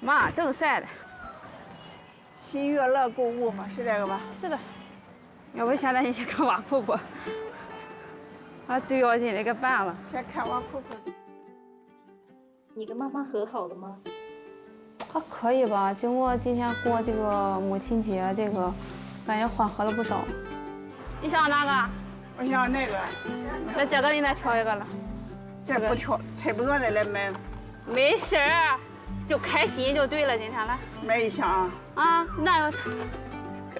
妈，正晒的。新悦乐购物嘛，是这个吧？是的。要不现在你去看挖苦苦，把最要紧的给办了。先看挖苦苦。你跟妈妈和好了吗？还可以吧，经过今天过这个母亲节，这个感觉缓和了不少。你想要哪个？我想要那个。那这个你再挑一个了。这不挑，差不多再来买。没事儿，就开心就对了。今天来买一箱啊。啊，那有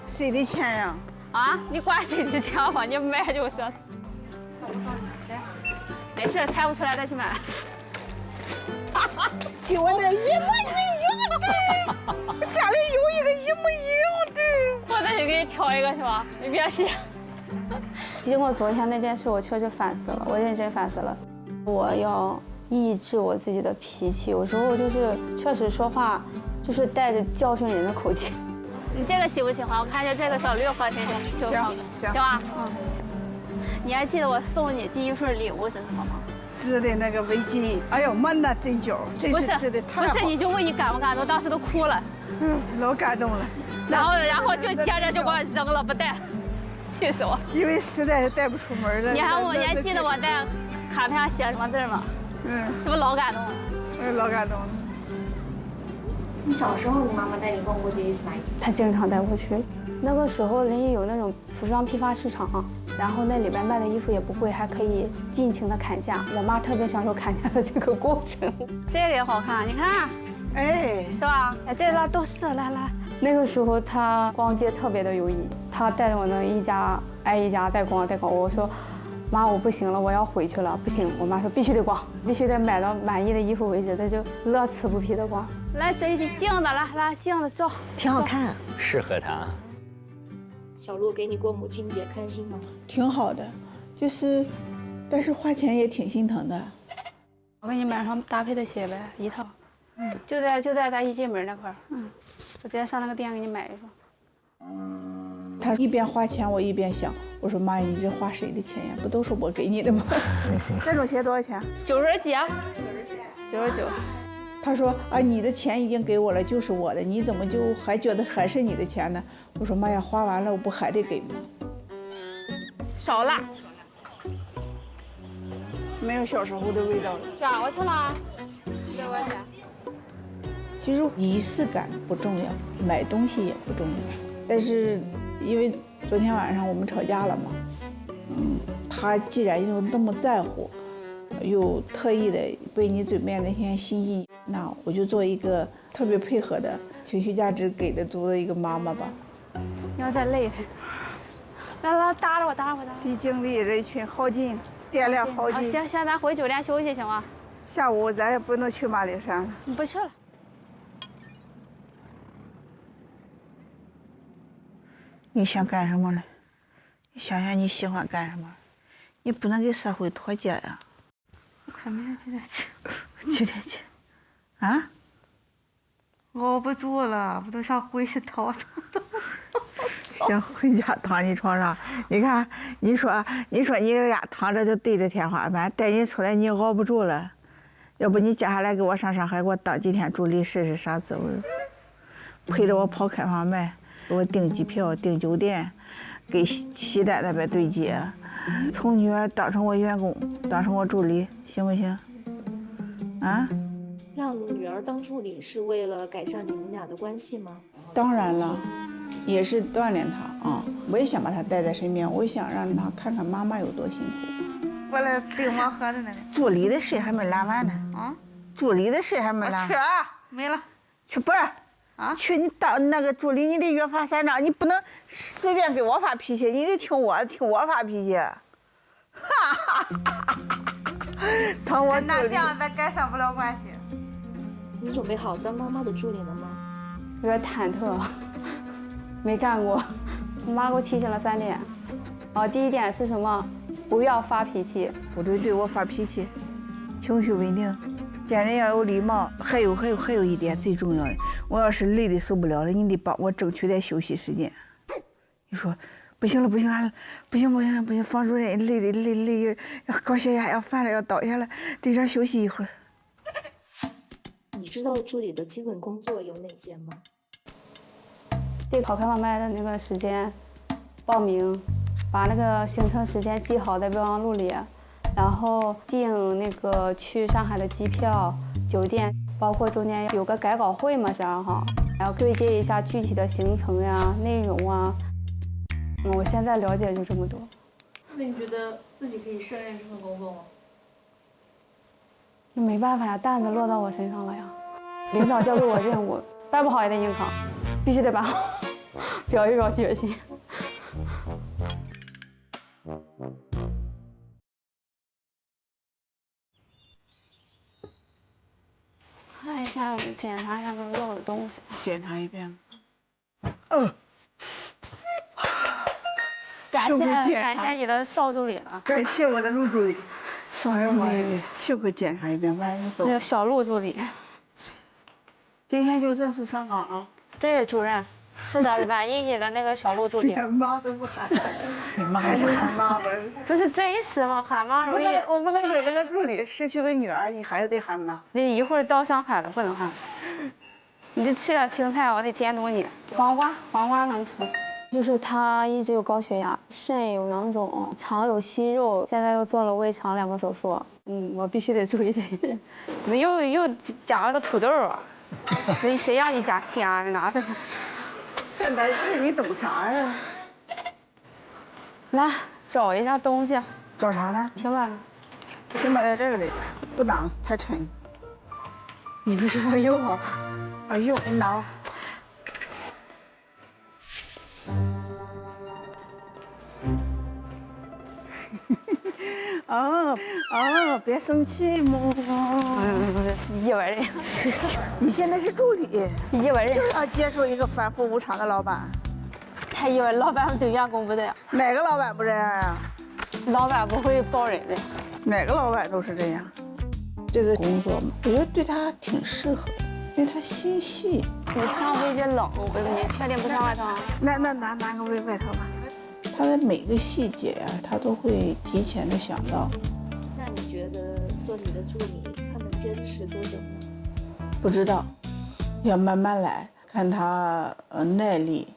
谁的钱呀？啊，你管谁的钱吧，你买就是。扫不扫来，没事，猜不出来再去买。跟我那一模一样的，家里有一个一模一样的。我再去给你挑一个是吧？你别急。经过昨天那件事，我确实反思了，我认真反思了。我要抑制我自己的脾气，有时候就是确实说话就是带着教训人的口气。你这个喜不喜欢？我看见这个小绿花挺好的，行吧？嗯。你还记得我送你第一份礼物是什么吗？织的那个围巾，哎呦，妈那针脚，真是织的太好。不是，你就问你感不感动？当时都哭了。老感动了。然后就接着就给我扔了，不带，气死我！因为实在是带不出门了。你还记得我在卡片上写什么字吗？是不是老感动了？老感动了。你小时候，你妈妈带你逛过街去买衣服？她经常带我去。那个时候临沂有那种服装批发市场，然后那里边卖的衣服也不贵，还可以尽情的砍价。我妈特别享受砍价的这个过程。这个也好看，你看，哎，是吧？哎，这啦都是，来。那个时候她逛街特别的有意义，她带着我那一家挨一家带逛。我说，妈，我不行了，我要回去了。不行，我妈说必须得逛，必须得买到满意的衣服为止。她就乐此不疲的逛。来，这镜子，来镜子照，挺好看，适合她。小鹿给你过母亲节开心吗？挺好的，就是，但是花钱也挺心疼的。我给你买上搭配的鞋呗，一套。就在咱一进门那块儿。我直接上那个店给你买一双。他一边花钱，我一边想，我说妈，你这花谁的钱呀？不都是我给你的吗？这种鞋多少钱？90几啊？99。他说啊，你的钱已经给我了，就是我的，你怎么就还觉得还是你的钱呢？我说妈呀，花完了我不还得给吗？少辣，没有小时候的味道了。转过去了，6块钱。其实仪式感不重要，买东西也不重要，但是因为昨天晚上我们吵架了嘛，他既然又那么在乎，又特意的为你准备那些心意，那我就做一个特别配合的，情绪价值给的足的一个妈妈吧。你要再累，来搭着我。毕竟离人群好近，店量好近。行，咱回酒店休息行吗？下午咱也不能去马铃山了。你不去了。你想干什么呢？你想想你喜欢干什么？你不能给社会脱节呀。我看明天几点去？几点去？啊？熬不住了，我都想回去躺床上。行，回家躺你床上。你看，你说你在家躺着就对着天花板，带你出来你熬不住了。要不你接下来给我上上海，给我当几天助理试试啥滋味？陪着我跑开放麦。给我订机票、订酒店，给西单那边对接，从女儿当成我员工，当成我助理，行不行？啊？让女儿当助理是为了改善你们俩的关系吗？当然了，也是锻炼她啊！我也想把她带在身边，我也想让她看看妈妈有多辛苦。我来订盲盒的呢。助理的事还没拉完呢。啊？助理的事还没拉完。去，没了。去不是？啊，去你当那个助理，你得约法三章，你不能随便给我发脾气，你得听我发脾气。哈哈哈！当我助理，那这样咱改善不了关系。你准备好当妈妈的助理了吗？有点忐忑，没干过。我妈给我提醒了3点。第一点是什么？不要发脾气。不对，我发脾气，情绪稳定。见人要有礼貌，还有一点最重要的，我要是累的受不了了，你得帮我争取点休息时间。你说不行了，不行，房主任累，要高血压，要犯了，要倒下了，得让休息一会儿。你知道助理的基本工作有哪些吗？对跑开放麦的那个时间报名，把那个行程时间记好在备忘录里，然后订那个去上海的机票、酒店，包括中间有个改稿会嘛，12号，然后对接一下具体的行程呀、内容啊。我现在了解就这么多。那你觉得自己可以胜任这份工作吗？没办法呀，担子落到我身上了呀。领导交给我任务，办不好也得硬扛，必须得办好，表一表决心。看一下，检查一下没有漏的东西。检查一遍。感谢你的邵助理了。感谢我的陆助理。哎呀妈呀，幸亏检查一遍，万一走。那个小陆助理。今天就正式上岗啊？对，主任。是的，满意你的那个小陆助理。连妈都不喊，妈还是喊妈吧。不是真实吗？喊妈容易。我不能给那个助理失去个女儿，你还是得喊妈。你一会儿到上海了，不能喊。你就吃点青菜，我得监督你。黄瓜能吃。就是他一直有高血压，肾有囊肿，肠有息肉，现在又做了胃肠2个手术。我必须得注意这些。怎么又夹了个土豆啊？谁让你夹虾呢？拿着去。这难事你懂啥呀？来找一下东西。找啥呢？平板。平板在这个里，不挡，太沉。你不是要用吗？哎呦，你拿吧。别生气嘛。是一文人。你现在是助理，一文人就要接受一个反复无常的老板。太一文，老板对员工不这样。哪个老板不这样呀？老板不会抱人的。哪个老板都是这样。这个工作嘛，我觉得对他挺适合的，因为他心细。你上飞机冷，你确定不上外套？拿个外套吧。他的每个细节呀，他都会提前的想到。那你觉得做你的助理，他能坚持多久呢？不知道，要慢慢来，看他耐力。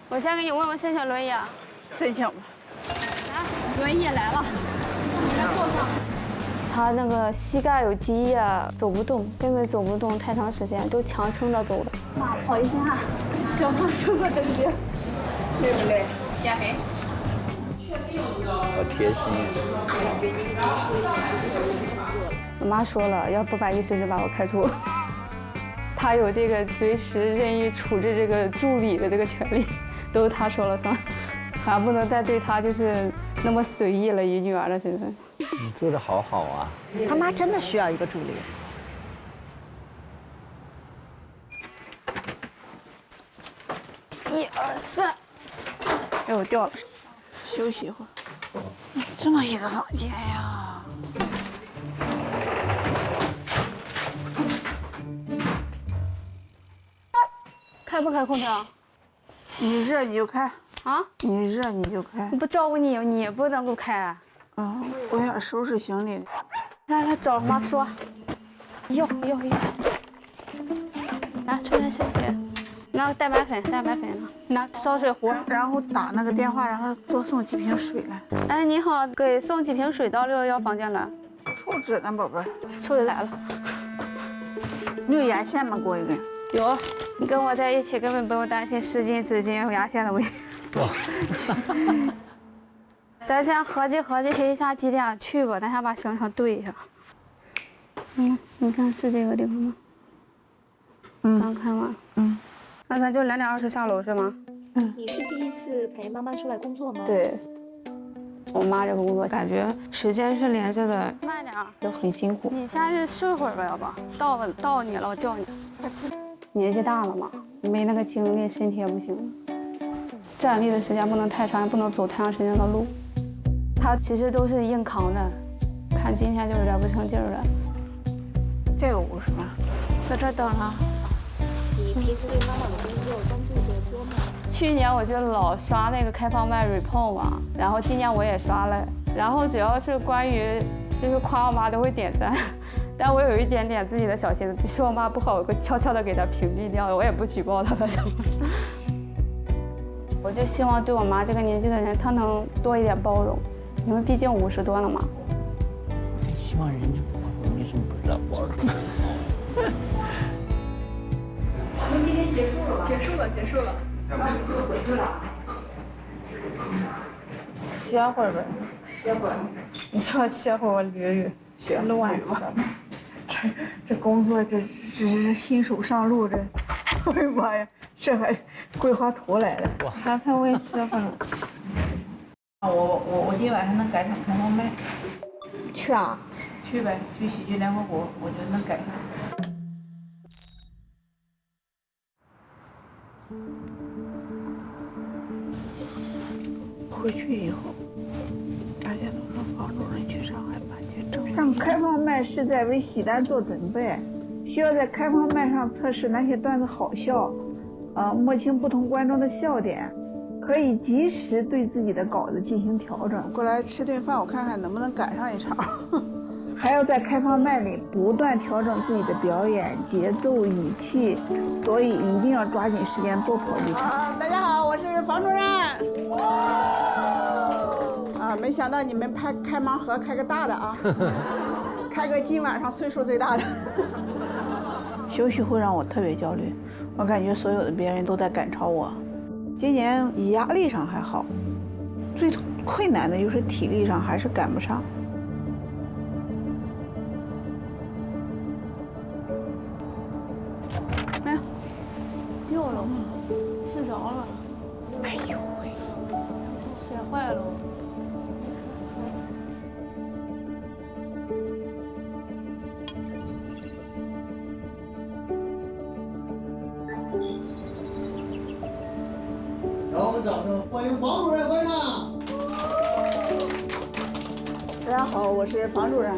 我先给你问问申请轮椅啊。申请吧。来，轮椅来了，你先坐上。他那个膝盖有积液，走不动，根本走不动，太长时间都强撑着走的。妈，跑一下，小胖撑过登机。累不累？减肥。好贴心。感觉你已经是助理的工作了。我妈说了，要不满意随时把我开除。她有这个随时任意处置这个助理的这个权利，都是她说了算，还不能再对她就是那么随意了，以女儿的身份。你做的好好啊。他妈真的需要一个助理。1、2、3，哎，我掉了。休息一会儿。这么一个房间呀。开不开空调？你热你就开啊？你热你就开。我不照顾你，你也不能够开啊。我想收拾行李。来，找妈说。要。来，冲点水。拿蛋白粉呢？拿烧水壶。然后打那个电话，让他多送几瓶水来。哎，你好，给送几瓶水到611房间来。抽纸呢，宝贝儿。抽纸来了。你有牙线吗？给我一根。有，你跟我在一起根本不用担心湿巾、纸巾、牙线的问题。咱先合计一下几点去吧，咱先把行程对一下。你看是这个地方吗？刚看完。那咱就2点20下楼是吗？你是第一次陪妈妈出来工作吗？对。我妈这个工作感觉时间是连着的，慢点就很辛苦。你下去睡会儿吧，要不到你了，我叫你。年纪大了嘛，没那个精力，身体也不行了。站立的时间不能太长，也不能走太长时间的路。他其实都是硬扛的，看今天就有点不成劲儿了。这个屋是吧？在这等了。你平时对妈妈的工作关注的多吗？去年我就老刷那个开放麦 report 嘛，然后今年我也刷了，然后只要是关于就是夸我妈都会点赞，但我有一点点自己的小心思，说我妈不好，我会悄悄的给她屏蔽掉，我也不举报她了。我就希望对我妈这个年纪的人，她能多一点包容，因为毕竟50多了嘛。希望人家包容，你怎么不知道包容？咱们今天结束了吧？结束了。回去了。歇会儿呗。歇会儿。你说歇会儿我捋捋，乱死了。这工作这是新手上路这，哎呀妈呀，这还规划图来了。还陪我歇会儿。我今晚上能赶上开放麦。去啊？去呗，去喜剧联合国，我觉得能赶上。回去以后，大家都说房主任去上海办去证。上开放麦是在为喜单做准备，需要在开放麦上测试哪些段子好笑，摸清不同观众的笑点，可以及时对自己的稿子进行调整。过来吃顿饭，我看看能不能赶上一场。还要在开放麦里不断调整自己的表演节奏、语气，所以一定要抓紧时间多跑几场。大家好，我是房主任。没想到你们开盲盒开个大的啊，开个今晚上岁数最大的。休息会让我特别焦虑，我感觉所有的别人都在赶超我。今年压力上还好，最困难的就是体力上还是赶不上。哎呀，掉了，睡着了。哎呦喂，摔坏了。让我们掌声欢迎房主任，欢迎他。大家好，我是房主任。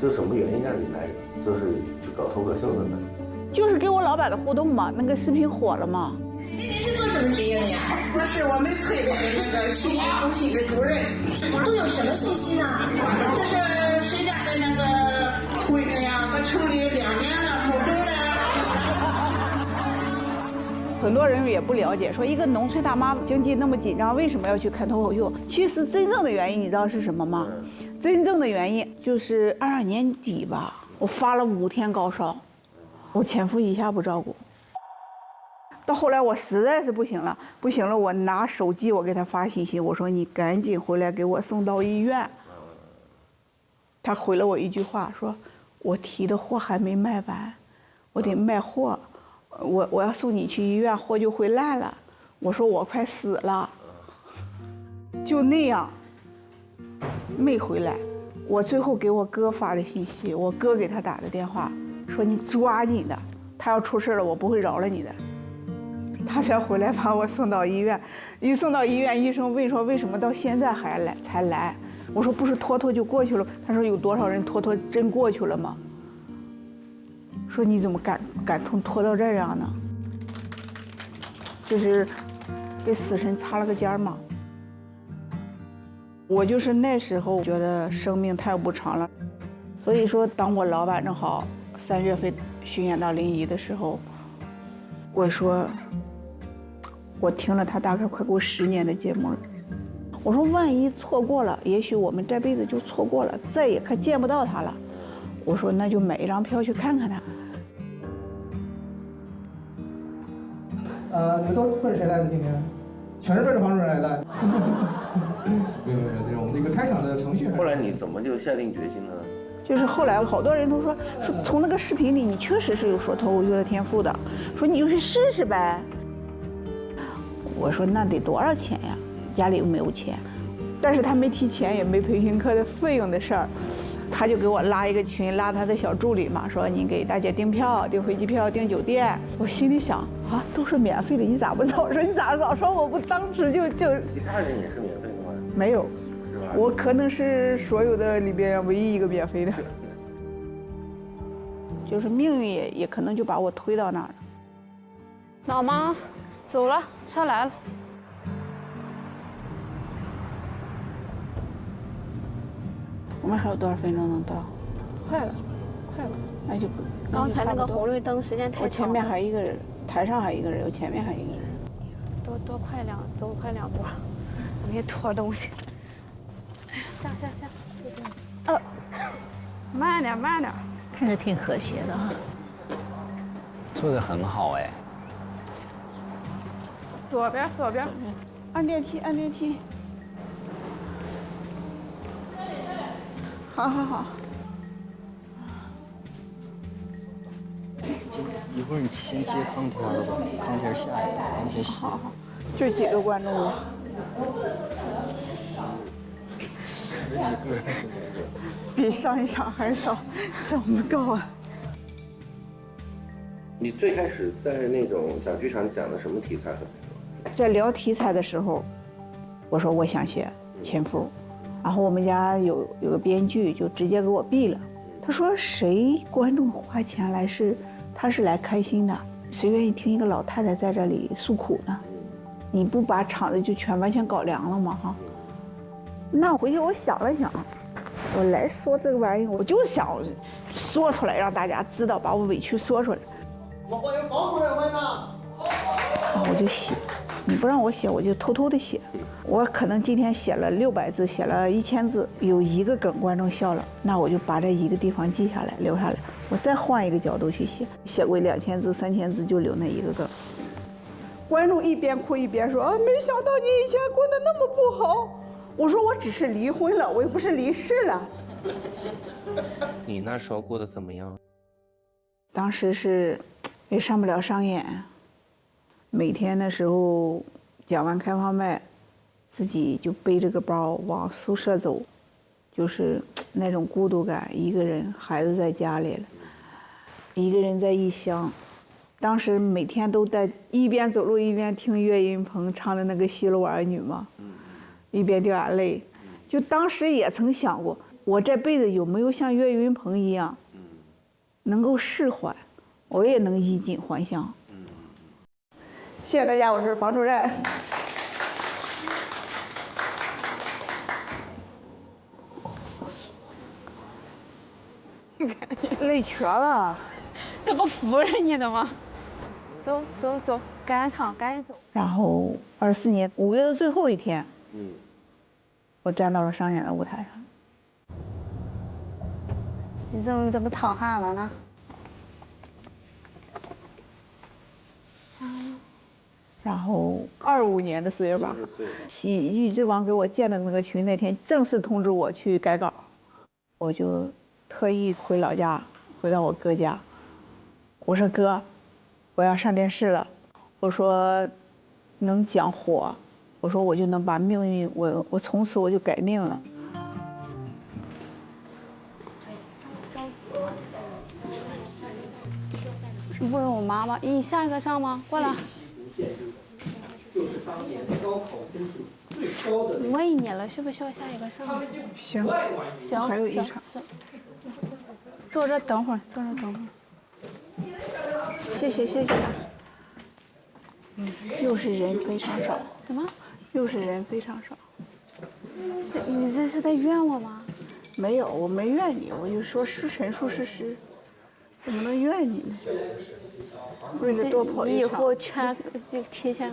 这什么原因让你来，就是去搞脱口秀的呢？就是跟我老板的互动嘛，那个视频火了嘛。姐姐，您是做什么职业的呀？我是我们村的那个信息中心的主任。都有什么信息呢？这是谁家的那个闺女呀？我城里2年了没回来。很多人也不了解，说一个农村大妈经济那么紧张，为什么要去看脱口秀？其实真正的原因你知道是什么吗？真正的原因就是22年底吧，我发了5天高烧，我前夫一下不照顾。到后来我实在是不行了，我拿手机我给他发信息，我说你赶紧回来给我送到医院。他回了我一句话，说我提的货还没卖完，我得卖货。我要送你去医院，货就会烂了。我说我快死了，就那样，没回来。我最后给我哥发的信息，我哥给他打的电话，说你抓紧的，他要出事了，我不会饶了你的。他才回来把我送到医院，一送到医院，医生问说为什么到现在才来？我说不是拖就过去了。他说有多少人拖真过去了吗？说你怎么敢拖到这样呢？就是给死神擦了个肩嘛。我就是那时候觉得生命太无常了，所以说当我老板正好3月份巡演到临沂的时候，我说我听了他大概快过10年的节目了，我说万一错过了，也许我们这辈子就错过了，再也可见不到他了。我说那就买一张票去看看他。你们都奔着谁来的？今天全是奔着房主任来的。没有，这是我们的一个开场的程序。后来你怎么就下定决心呢？就是后来好多人都说从那个视频里你确实是有说脱口秀的天赋的，说你就去试试呗。我说那得多少钱呀？家里又没有钱，但是他没提钱，也没培训课的费用的事儿。他就给我拉一个群，拉他的小助理嘛，说你给大姐订票、订飞机票、订酒店。我心里想啊，都是免费的，你咋不早说？你咋早说？我不当时就其他人也是免费的吗？没有，我可能是所有的里边唯一一个免费的。就是命运也可能就把我推到那儿了。老妈，走了，车来了。我们还有多少分钟能到？快了，快了。那就刚才那个红绿灯时间太长了。我前面还一个人，台上还一个人，我前面还一个人。走快两步，我给你拖东西。下。慢点。看着挺和谐的哈。做得很好哎。左边。按电梯。好。一会儿你先接康天了吧？康天下一个，然后先洗。好，就几个观众了。10几个还是哪个？比上一场还少，怎么够啊？你最开始在那种小剧场讲的什么题材？在聊题材的时候，我说我想写前夫，然后我们家有个编剧就直接给我毙了。他说谁观众花钱来他是来开心的，谁愿意听一个老太太在这里诉苦呢？你不把场子就完全搞凉了吗？哈。那回去我想了想，我来说这个玩意，我就想说出来，让大家知道，把我委屈说出来。我欢迎房主任，欢迎他。然后我就写，你不让我写，我就偷偷的写。我可能今天写了600字，写了1000字，有一个梗观众笑了，那我就把这一个地方记下来，留下来，我再换一个角度去写。写过2000字、3000字，就留那一个梗。观众一边哭一边说：“啊，没想到你以前过得那么不好。”我说：“我只是离婚了，我又不是离世了。”你那时候过得怎么样？当时是也上不了商演，每天的时候讲完开放麦，自己就背着个包往宿舍走，就是那种孤独感，一个人，孩子在家里了，一个人在异乡。当时每天都在一边走路一边听岳云鹏唱的那个《西楼儿女》嘛，一边掉眼泪。就当时也曾想过，我这辈子有没有像岳云鹏一样，能够释怀，我也能衣锦还乡。谢谢大家，我是房主任。累瘸了，这不服人家的吗？走，赶场赶紧走。然后24年5月的最后一天，我站到了商演的舞台上。你怎么淌汗了呢？然后25年的4月8号，喜剧之王给我建的那个群那天正式通知我去改稿，我就特意回老家，回到我哥家。我说哥，我要上电视了。我说能讲火，我说我就能把命运，我从此我就改命了。你不问我妈吗？你下一个上吗？过来。就是当年高考分数最高的。问你了，需不需要下一个上？行，还有一场。坐这等会儿。谢谢。又是人非常少。什么？又是人非常少。你这是在怨我吗？没有，我没怨你，我就说陈述事实，怎么能怨你呢？为了多跑一场。你以后就提前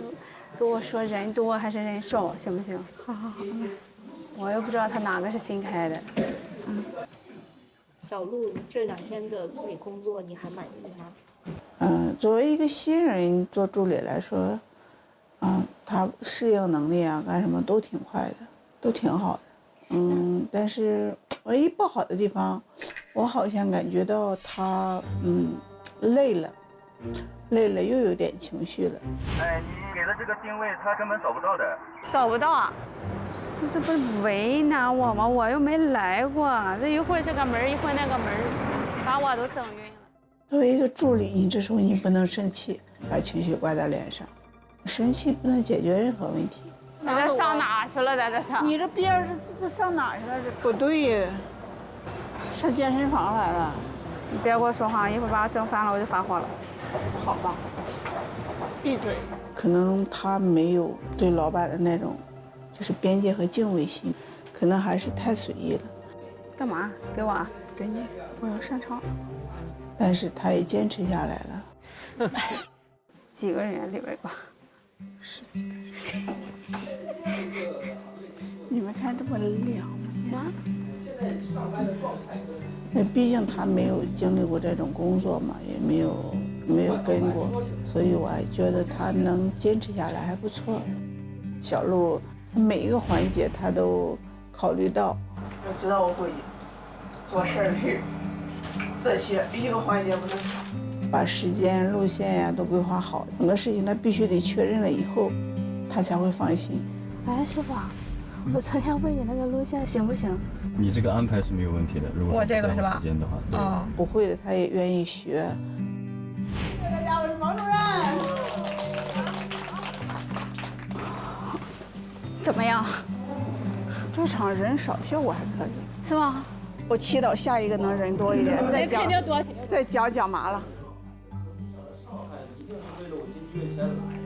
跟我说人多还是人少，行不行？好。我又不知道他哪个是新开的。小鹿这2天的助理工作你还满意吗？作为一个新人做助理来说，他适应能力啊，干什么都挺快的，都挺好的。但是唯一不好的地方，我好像感觉到他累了，又有点情绪了。哎，你给的这个定位他根本找不到的。找不到啊？这不是为难我吗？我又没来过，这一会儿这个门一会儿那个门，把我都整晕了。作为一个助理，你这时候你不能生气，把情绪挂在脸上，生气不能解决任何问题。那这上哪去了？这是？你这边儿这上哪去了？这不对，上健身房来了。你别给我说话，一会儿把我整烦了我就发火了。好吧，闭嘴。可能他没有对老板的那种，就是边界和敬畏心，可能还是太随意了。干嘛？给我啊？给你，我要上场。但是他也坚持下来了。几个人里边吧？10几个人。你们看这么亮吗？那毕竟他没有经历过这种工作嘛，也没有跟过，所以我还觉得他能坚持下来还不错。小鹿每一个环节他都考虑到。我知道我会做事儿去，这些一个环节不能少。把时间、路线呀都规划好，很多事情他必须得确认了以后，他才会放心。哎，师傅，我昨天问你那个路线行不行？你这个安排是没有问题的，如果我这个是吧？时间的话，对。不会的，他也愿意学。谢谢大家，我是房主任。怎么样？这场人少，效果还可以，是吗？我祈祷下一个能人多一点，再讲麻了。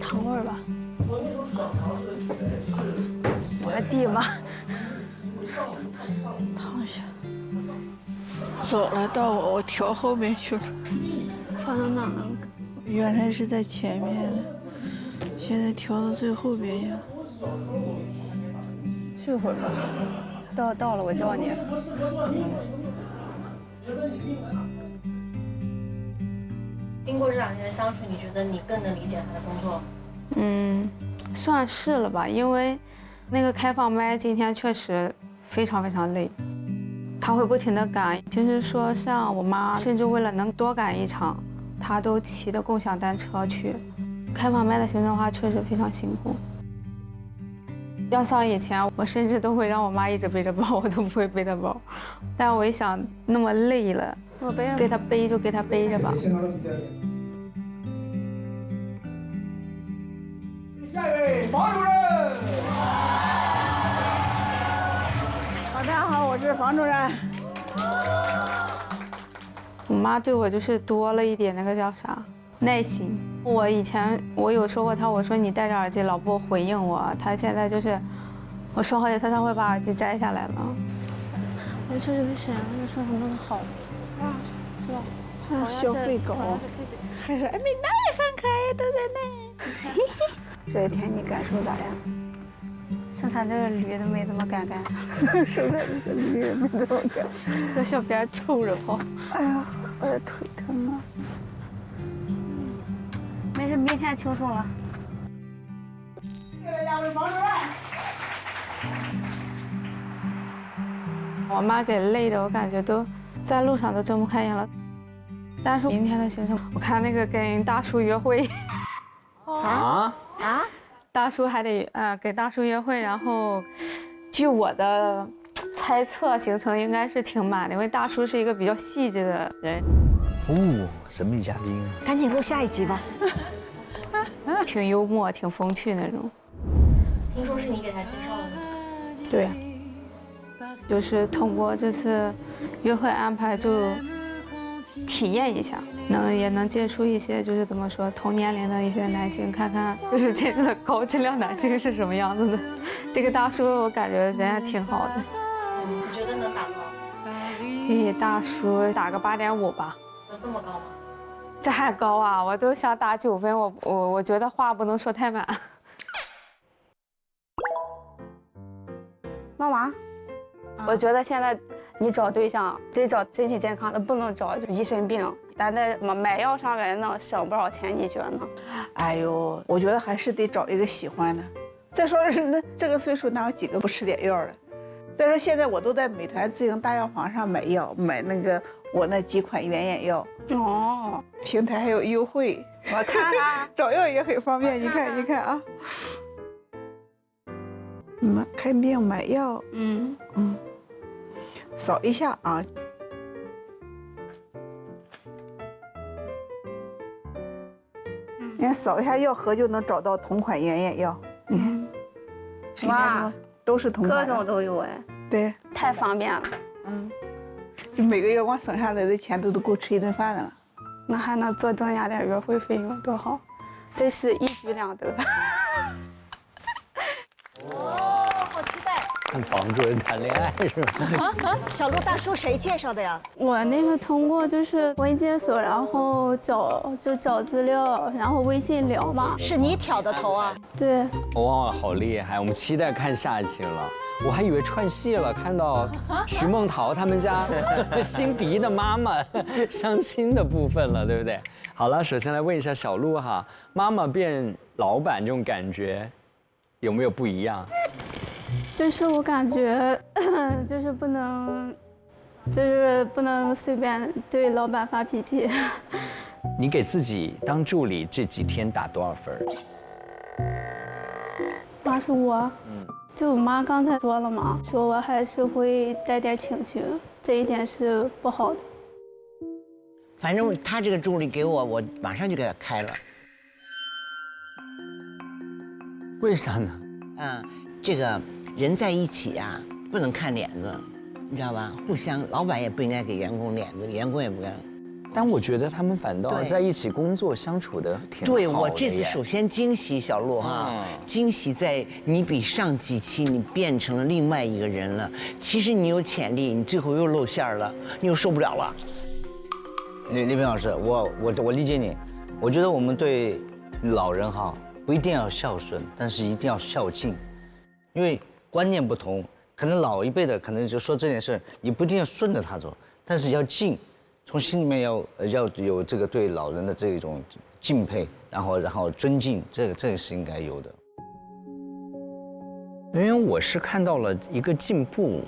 糖味儿吧。我的地吧。躺下。走了，到我调后面去了。调到哪了？原来是在前面，现在调到最后边去了。睡会儿吧。到了我叫你。经过这2天的相处，你觉得你更能理解他的工作？算是了吧，因为那个开放麦今天确实非常非常累，他会不停地赶。平时说像我妈，甚至为了能多赶一场，她都骑的共享单车去。开放麦的行程的话，确实非常辛苦。要像以前，我甚至都会让我妈一直背着包，我都不会背的包。但我一想，那么累了，我背着，给她背就给她背着吧。下一位房主任。大家好，我是房主任。我妈对我就是多了一点那个叫啥耐心。我以前我有说过她，我说你戴着耳机老不回应我，她现在就是我说好几次她会把耳机摘下来了。我确实比沈阳那个生活弄得好啊，是吧？他消费高，还说哎，闽南也很可爱，都在那。这一天你感受咋样？生产这个驴都没这么干干，生产这个驴也没这么干，这小边抽着跑。哎呀，我的腿疼啊！没事，明天轻松了。谢谢大家，我是房主任。我妈给累的，我感觉都在路上都睁不开眼了。但是明天的行程，我看那个跟大叔约会。大叔还得给大叔约会，然后据我的猜测，行程应该是挺满的，因为大叔是一个比较细致的人。神秘嘉宾，赶紧录下一集吧。挺幽默，挺风趣那种。听说是你给他介绍的。对，就是通过这次约会安排，就体验一下，也能接触一些就是怎么说同年龄的一些男性，看看就是真正的高质量男性是什么样子的。这个大叔我感觉人还挺好的。你觉得能打高？给大叔打个8.5吧。能这么高吗？这还高啊！我都想打9分，我觉得话不能说太满。妈妈，我觉得现在你找对象，得找身体健康的，不能找就一身病。咱在买药上面能省不少钱，你觉得呢？哎呦，我觉得还是得找一个喜欢的。再说那这个岁数哪有几个不吃点药的？再说现在我都在美团自营大药房上买药，买那个我那几款原眼药。哦，平台还有优惠，我看看。找药也很方便，你看啊。看病买药，扫一下啊。你看扫一下药盒就能找到同款原眼药，你看，哇，都是同款，各种都有哎。对，太方便了。就每个月光省下来的钱都够吃一顿饭的了。那还能多增加点约会费用，多好！这是一举两得。哦，好期待！看房主任谈恋爱是吧？小鹿大叔谁介绍的呀？我那个通过就是微介所，然后找资料，然后微信聊嘛。是你挑的头啊？对。哇，好厉害！我们期待看下一期了。我还以为串戏了，看到徐梦桃他们家辛迪的妈妈相亲的部分了，对不对？好了，首先来问一下小鹿哈，妈妈变老板这种感觉有没有不一样？就是我感觉，就是不能随便对老板发脾气。你给自己当助理这几天打多少分？85。就我妈刚才说了嘛，说我还是会带点情绪，这一点是不好的。反正他这个助理给我，我马上就给他开了。为啥呢？这个人在一起啊，不能看脸子，你知道吧？互相，老板也不应该给员工脸子，员工也不该。但我觉得他们反倒在一起工作相处的挺好的。对，我这次首先惊喜小鹿哈，惊喜在你比上几期你变成了另外一个人了。其实你有潜力，你最后又露馅了，你又受不了了。李冰老师，我理解你，我觉得我们对老人哈不一定要孝顺，但是一定要孝敬，因为观念不同，可能老一辈的可能就说这件事，你不一定要顺着他做，但是要敬。从心里面要有这个对老人的这种敬佩，然后尊敬，这个是应该有的。因为我是看到了一个进步，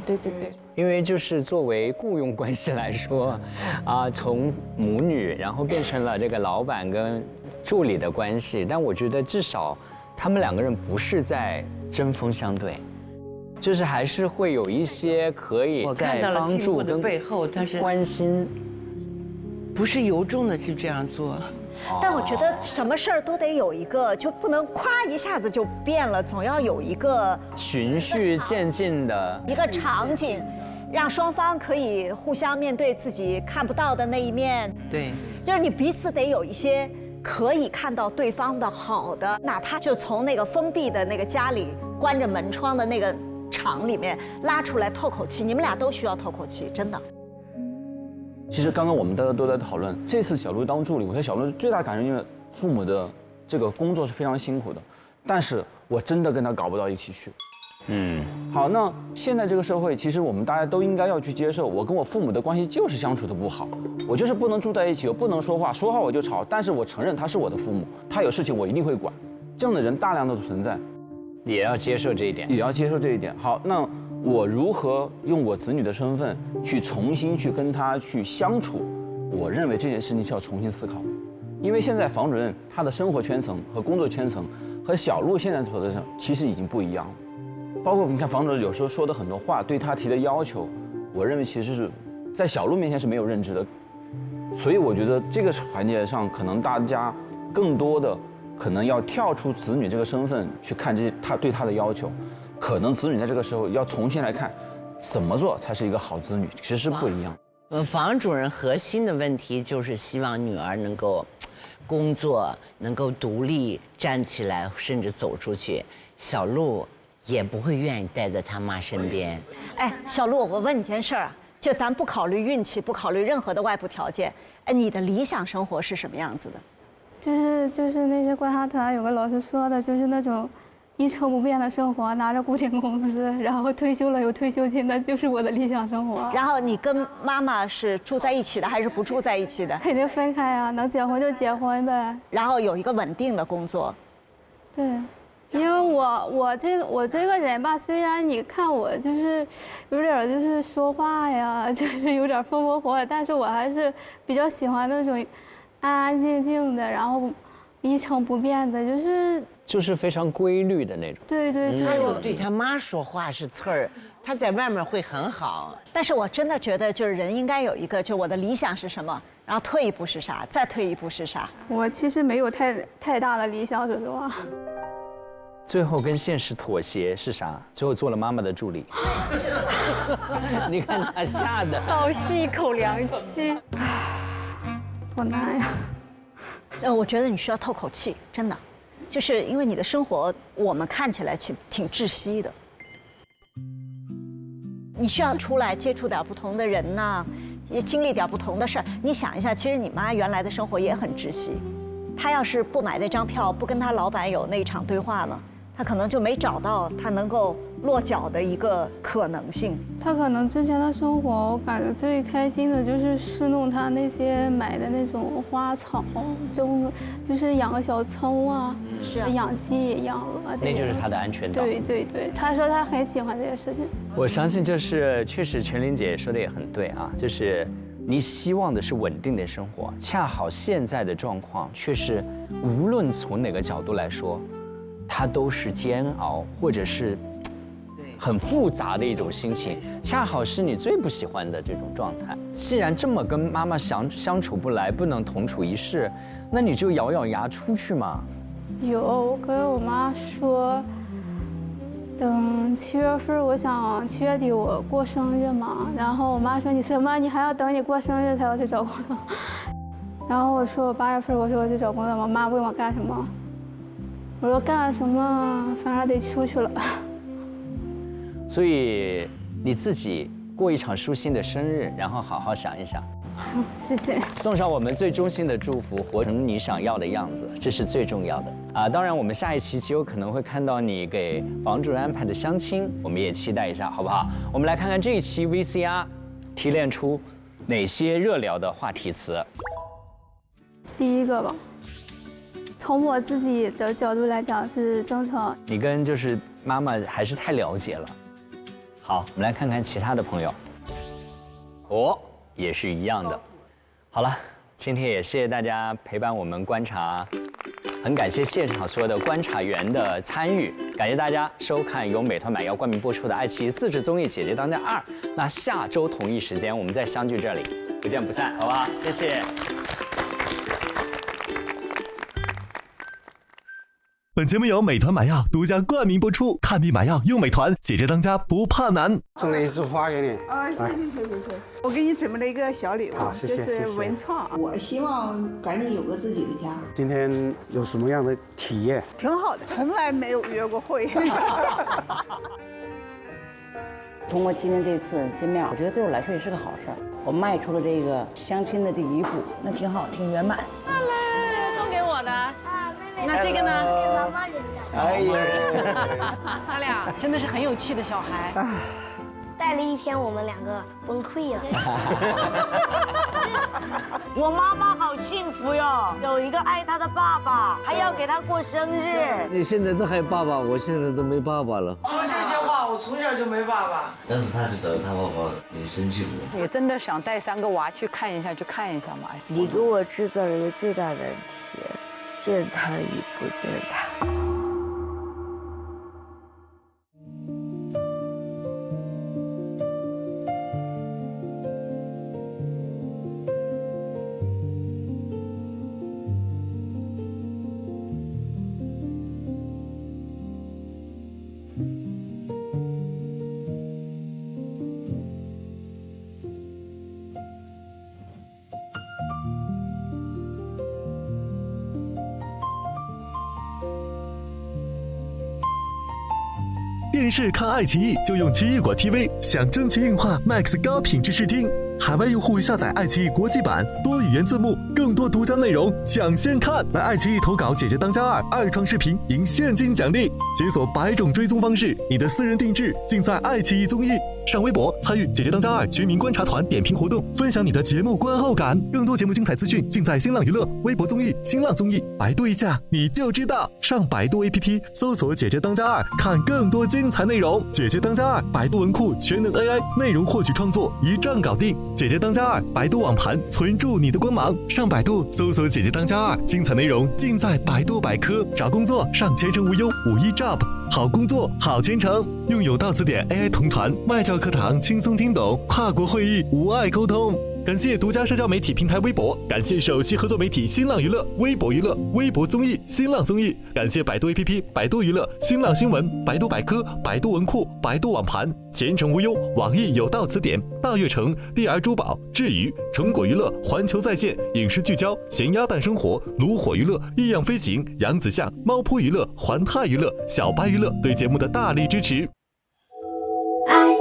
对。因为就是作为雇佣关系来说，从母女然后变成了这个老板跟助理的关系，但我觉得至少他们两个人不是在针锋相对。就是还是会有一些可以在帮助跟背后，但是关心，不是由衷的去这样做。但我觉得什么事儿都得有一个，就不能咵一下子就变了，总要有一个循序渐进的一个场景，让双方可以互相面对自己看不到的那一面。对，就是你彼此得有一些可以看到对方的好的，哪怕就从那个封闭的那个家里关着门窗的那个场里面拉出来透口气，你们俩都需要透口气，真的。其实刚刚我们大家都在讨论，这次小鹿当助理，我觉得小鹿最大感受，因为父母的这个工作是非常辛苦的，但是我真的跟他搞不到一起去。好，那现在这个社会，其实我们大家都应该要去接受，我跟我父母的关系就是相处的不好，我就是不能住在一起，我不能说话，说话我就吵，但是我承认他是我的父母，他有事情我一定会管，这样的人大量的存在。也要接受这一点，也要接受这一点。好，那我如何用我子女的身份去重新去跟他去相处？我认为这件事情是要重新思考的，因为现在房主任他的生活圈层和工作圈层和小鹿现在所的其实已经不一样了。包括你看房主任有时候说的很多话，对他提的要求，我认为其实是在小鹿面前是没有认知的。所以我觉得这个环节上，可能大家更多的。可能要跳出子女这个身份去看他对他的要求，可能子女在这个时候要重新来看，怎么做才是一个好子女，其实是不一样。房主任核心的问题就是希望女儿能够工作，能够独立站起来，甚至走出去。小鹿也不会愿意待在他妈身边。哎，小鹿，我问你件事儿啊，就咱不考虑运气，不考虑任何的外部条件，哎，你的理想生活是什么样子的？就是那些观察团有个老师说的，就是那种一成不变的生活，拿着固定工资，然后退休了有退休金，那就是我的理想生活。然后你跟妈妈是住在一起的还是不住在一起的？肯定分开啊，能结婚就结婚呗。然后有一个稳定的工作。对，因为我这个人吧，虽然你看我就是有点就是说话呀，就是有点风风火火，但是我还是比较喜欢那种。安安静静的，然后一成不变的，就是非常规律的那种。对。他有对他妈说话是刺儿，他在外面会很好。但是我真的觉得，就是人应该有一个，就我的理想是什么，然后退一步是啥，再退一步是啥。我其实没有太大的理想，说实话。最后跟现实妥协是啥？最后做了妈妈的助理。你看他吓的，倒吸一口凉气。好难呀！我觉得你需要透口气，真的，就是因为你的生活我们看起来挺窒息的。你需要出来接触点不同的人呐，也经历点不同的事儿。你想一下，其实你妈原来的生活也很窒息，她要是不买那张票，不跟她老板有那一场对话呢，她可能就没找到她能够落脚的一个可能性。她可能之前的生活，我感觉最开心的就是侍弄她那些买的那种花草，就是养个小葱啊，是养鸡也养鹅，那就是她的安全岛。对对对，她说她很喜欢这些事情。我相信就是确实全玲姐说的也很对啊，就是你希望的是稳定的生活，恰好现在的状况却是无论从哪个角度来说，它都是煎熬或者是很复杂的一种心情，恰好是你最不喜欢的这种状态。既然这么跟妈妈相处不来，不能同处一室，那你就咬咬牙出去嘛。有，我跟我妈说，等7月份，我想7月底我过生日嘛。然后我妈说你什么？你还要等你过生日才要去找工作？然后我说我8月份，我说我去找工作。我妈问我干什么？我说干什么？反正得出去了。所以你自己过一场舒心的生日，然后好好想一想。谢谢。送上我们最衷心的祝福，活成你想要的样子，这是最重要的啊！当然，我们下一期极有可能会看到你给房主任安排的相亲，我们也期待一下，好不好？我们来看看这一期 VCR 提炼出哪些热聊的话题词。第一个吧，从我自己的角度来讲是争吵。你跟就是妈妈还是太了解了。好，我们来看看其他的朋友。哦，也是一样的。好了，今天也谢谢大家陪伴我们观察，很感谢现场所有的观察员的参与，感谢大家收看由美团买药冠名播出的爱奇艺自制综艺《姐姐当家2》。那下周同一时间我们再相聚这里，不见不散，好不好？谢谢。本节目由美团买药独家冠名播出，看病买药用美团，姐姐当家不怕难。送了一束花给你。谢谢。我给你准备了一个小礼物，好，谢谢，这是文创。我希望赶紧有个自己的家。今天有什么样的体验？挺好的，从来没有约过会。通过今天这次见面，我觉得对我来说也是个好事儿。我迈出了这个相亲的第一步，那挺好，挺圆满。来，送给我的。那这个呢？给妈妈人的。哎呀，他俩真的是很有趣的小孩。带了一天，我们两个崩溃了。我妈妈好幸福哟，有一个爱她的爸爸，还要给她过生日。你现在都还有爸爸，我现在都没爸爸了。说这些话，我从小就没爸爸。但是他去找他爸爸，你生气不？你真的想带3个娃去看一下，去看一下吗？你给我制造了一个最大难题，见他与不见他。电视看爱奇艺就用奇异果 TV， 享真奇映画 Max 高品质视听。海外用户下载爱奇艺国际版，多语言字幕，更多独家内容抢先看。来爱奇艺投稿《姐姐当家2》2创视频，赢现金奖励，解锁100种追踪方式，你的私人定制尽在爱奇艺综艺。上微博参与《姐姐当家2》全民观察团点评活动，分享你的节目观后感。更多节目精彩资讯尽在新浪娱乐、微博综艺、新浪综艺，百度一下你就知道。上百度 APP 搜索《姐姐当家2》，看更多精彩内容。姐姐当家2，百度文库全能 AI 内容获取创作一站搞定。姐姐当家2，百度网盘存住你的光芒。上百度搜索《姐姐当家2》，精彩内容尽在百度百科。找工作上前程无忧51 Job， 好工作好前程。用有道词典 AI 同传，外教课堂轻松听懂，跨国会议无碍沟通。感谢独家社交媒体平台微博，感谢首席合作媒体新浪娱乐、微博娱乐、微博综艺、新浪综艺，感谢百度 APP、百度娱乐、新浪新闻、百度百科、百度文库、百度网盘、前程无忧、网易有道词典、大悦城、DR 珠宝、智娱、成果娱乐、环球在线、影视聚焦、咸鸭蛋生活、炉火娱乐、异样飞行、扬子巷、猫扑娱乐、环泰娱乐、小白娱乐对节目的大力支持。爱